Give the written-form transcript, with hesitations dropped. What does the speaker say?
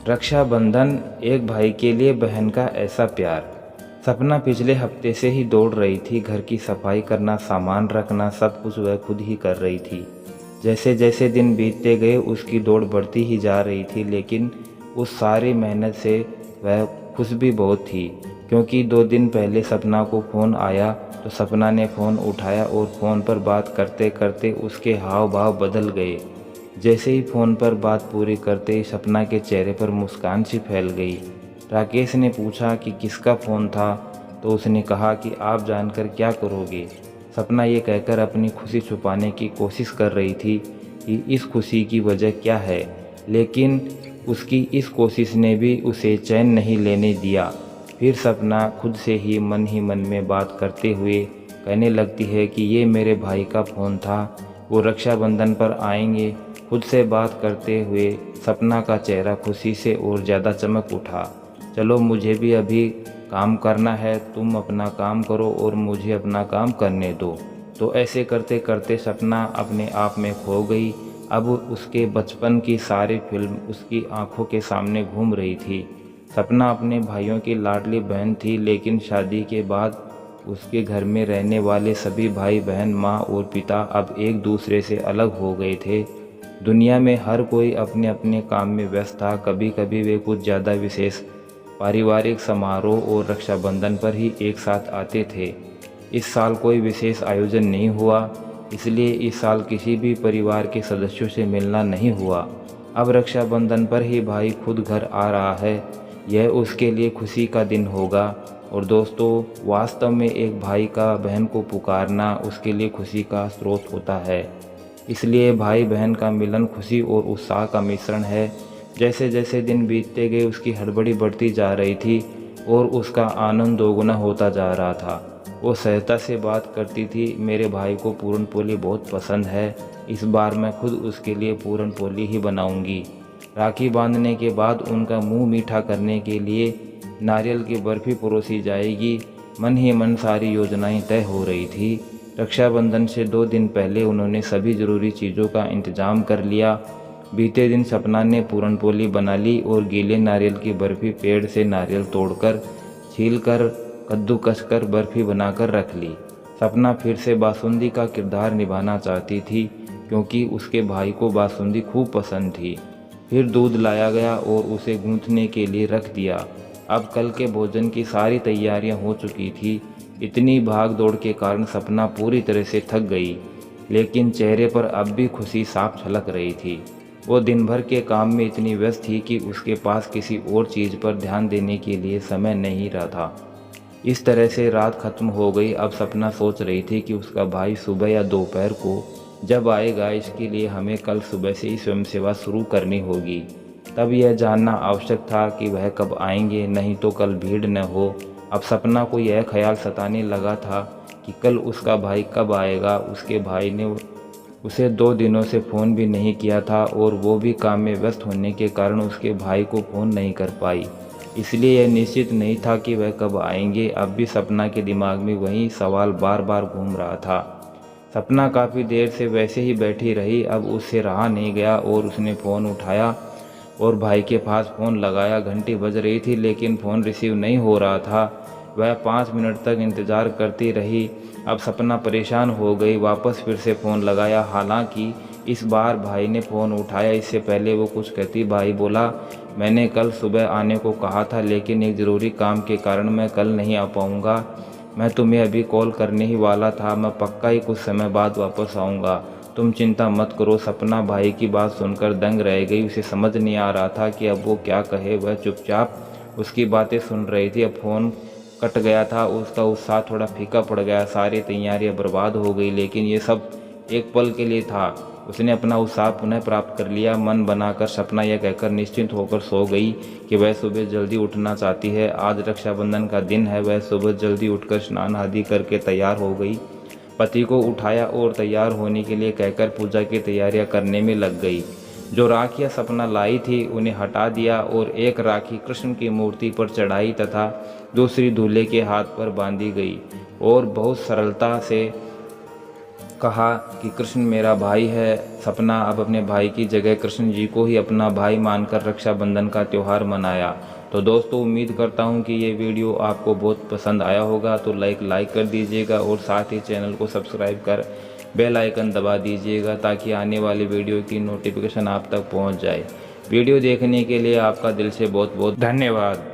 रक्षाबंधन, एक भाई के लिए बहन का ऐसा प्यार। सपना पिछले हफ्ते से ही दौड़ रही थी। घर की सफाई करना, सामान रखना, सब कुछ वह खुद ही कर रही थी। जैसे जैसे दिन बीतते गए उसकी दौड़ बढ़ती ही जा रही थी, लेकिन उस सारी मेहनत से वह खुश भी बहुत थी। क्योंकि 2 दिन पहले सपना को फ़ोन आया तो सपना ने फ़ोन उठाया और फ़ोन पर बात करते करते उसके हाव भाव बदल गए। जैसे ही फ़ोन पर बात पूरी करते ही सपना के चेहरे पर मुस्कान सी फैल गई। राकेश ने पूछा कि किसका फ़ोन था, तो उसने कहा कि आप जानकर क्या करोगे। सपना ये कहकर अपनी खुशी छुपाने की कोशिश कर रही थी कि इस खुशी की वजह क्या है, लेकिन उसकी इस कोशिश ने भी उसे चैन नहीं लेने दिया। फिर सपना खुद से ही मन में बात करते हुए कहने लगती है कि ये मेरे भाई का फ़ोन था, वो रक्षाबंधन पर आएंगे। खुद से बात करते हुए सपना का चेहरा खुशी से और ज़्यादा चमक उठा। चलो, मुझे भी अभी काम करना है, तुम अपना काम करो और मुझे अपना काम करने दो। तो ऐसे करते करते सपना अपने आप में खो गई। अब उसके बचपन की सारी फिल्म उसकी आंखों के सामने घूम रही थी। सपना अपने भाइयों की लाडली बहन थी, लेकिन शादी के बाद उसके घर में रहने वाले सभी भाई बहन, माँ और पिता अब एक दूसरे से अलग हो गए थे। दुनिया में हर कोई अपने अपने काम में व्यस्त था। कभी कभी वे कुछ ज़्यादा विशेष पारिवारिक समारोह और रक्षाबंधन पर ही एक साथ आते थे। इस साल कोई विशेष आयोजन नहीं हुआ, इसलिए इस साल किसी भी परिवार के सदस्यों से मिलना नहीं हुआ। अब रक्षाबंधन पर ही भाई खुद घर आ रहा है। यह उसके लिए खुशी का दिन होगा। और दोस्तों, वास्तव में एक भाई का बहन को पुकारना उसके लिए खुशी का स्रोत होता है। इसलिए भाई बहन का मिलन खुशी और उत्साह का मिश्रण है। जैसे जैसे दिन बीतते गए उसकी हड़बड़ी बढ़ती जा रही थी और उसका आनंद दोगुना होता जा रहा था। वो सहजता से बात करती थी, मेरे भाई को पूरन पोली बहुत पसंद है, इस बार मैं खुद उसके लिए पूरन पोली ही बनाऊंगी। राखी बांधने के बाद उनका मुंह मीठा करने के लिए नारियल की बर्फ़ी परोसी जाएगी। मन ही मन सारी योजनाएं तय हो रही थी। रक्षाबंधन से 2 दिन पहले उन्होंने सभी ज़रूरी चीज़ों का इंतज़ाम कर लिया। बीते दिन सपना ने पूरन पोली बना ली और गीले नारियल की बर्फ़ी पेड़ से नारियल तोड़कर, छीलकर, कद्दूकस कर बर्फ़ी बनाकर रख ली। सपना फिर से बासुंदी का किरदार निभाना चाहती थी, क्योंकि उसके भाई को बासुंदी खूब पसंद थी। फिर दूध लाया गया और उसे गूंथने के लिए रख दिया। अब कल के भोजन की सारी तैयारियां हो चुकी थी। इतनी भाग दौड़ के कारण सपना पूरी तरह से थक गई, लेकिन चेहरे पर अब भी खुशी साफ झलक रही थी। वो दिन भर के काम में इतनी व्यस्त थी कि उसके पास किसी और चीज़ पर ध्यान देने के लिए समय नहीं रहा था। इस तरह से रात खत्म हो गई। अब सपना सोच रही थी कि उसका भाई सुबह या दोपहर को जब आएगा, इसके लिए हमें कल सुबह से ही स्वयं सेवा शुरू करनी होगी। तब यह जानना आवश्यक था कि वह कब आएंगे, नहीं तो कल भीड़ न हो। अब सपना को यह ख्याल सताने लगा था कि कल उसका भाई कब आएगा। उसके भाई ने उसे 2 दिनों से फ़ोन भी नहीं किया था और वो भी काम में व्यस्त होने के कारण उसके भाई को फ़ोन नहीं कर पाई। इसलिए यह निश्चित नहीं था कि वह कब आएंगे। अब भी सपना के दिमाग में वही सवाल बार बार घूम रहा था। सपना काफ़ी देर से वैसे ही बैठी रही। अब उससे रहा नहीं गया और उसने फ़ोन उठाया और भाई के पास फ़ोन लगाया। घंटी बज रही थी, लेकिन फ़ोन रिसीव नहीं हो रहा था। वह 5 मिनट तक इंतज़ार करती रही। अब सपना परेशान हो गई, वापस फिर से फ़ोन लगाया। हालांकि इस बार भाई ने फ़ोन उठाया। इससे पहले वो कुछ कहती, भाई बोला, मैंने कल सुबह आने को कहा था, लेकिन एक ज़रूरी काम के कारण मैं कल नहीं आ पाऊँगा। मैं तुम्हें अभी कॉल करने ही वाला था। मैं पक्का ही कुछ समय बाद वापस आऊँगा, तुम चिंता मत करो। सपना भाई की बात सुनकर दंग रह गई। उसे समझ नहीं आ रहा था कि अब वो क्या कहे। वह चुपचाप उसकी बातें सुन रही थी। अब फ़ोन कट गया था, उसका उत्साह थोड़ा फीका पड़ गया। सारी तैयारियां बर्बाद हो गई, लेकिन ये सब एक पल के लिए था। उसने अपना उत्साह पुनः प्राप्त कर लिया। मन बनाकर सपना यह कहकर निश्चिंत होकर सो गई कि वह सुबह जल्दी उठना चाहती है। आज रक्षाबंधन का दिन है। वह सुबह जल्दी उठकर स्नान आदि करके तैयार हो गई। पति को उठाया और तैयार होने के लिए कहकर पूजा की तैयारियां करने में लग गई। जो राखियां सपना लाई थी उन्हें हटा दिया और एक राखी कृष्ण की मूर्ति पर चढ़ाई तथा दूसरी दूल्हे के हाथ पर बांधी गई और बहुत सरलता से कहा कि कृष्ण मेरा भाई है। सपना अब अपने भाई की जगह कृष्ण जी को ही अपना भाई मानकर रक्षाबंधन का त्यौहार मनाया। तो दोस्तों, उम्मीद करता हूँ कि ये वीडियो आपको बहुत पसंद आया होगा। तो लाइक कर दीजिएगा और साथ ही चैनल को सब्सक्राइब कर बेल आइकन दबा दीजिएगा ताकि आने वाली वीडियो की नोटिफिकेशन आप तक पहुँच जाए। वीडियो देखने के लिए आपका दिल से बहुत बहुत धन्यवाद।